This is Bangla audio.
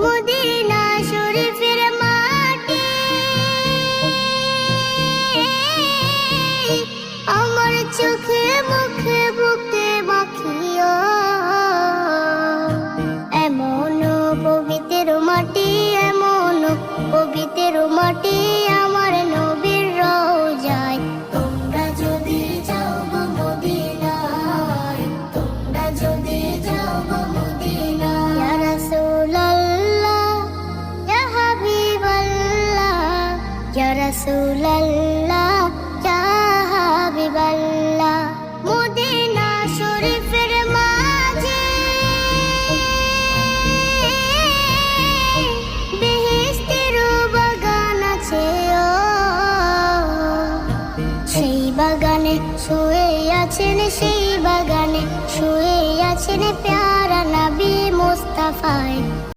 মদিনা শরীফের মাটি আমার চোখে মুখে বুকে মাখিও। এমন পবিত্র মাটি, এমন পবিত্র মাটি আমার নবীর রওজায়। তোমরা যদি যাও গো মদিনায়, তোমরা যদি যাও গো মদিনায়। ইয়া রাসূলুল্লাহ, ইয়া হাবিবাল্লাহ, ইয়া রাসূলুল্লাহ, ইয়া হাবিবাল্লাহ। মদিনা শরীফের মাঝে বেহেশতের বাগান আছে ও। সেই বাগানে শুয়ে আছেন, সেই বাগানে শুয়ে আছেন প্যারা নবী মুস্তাফায়।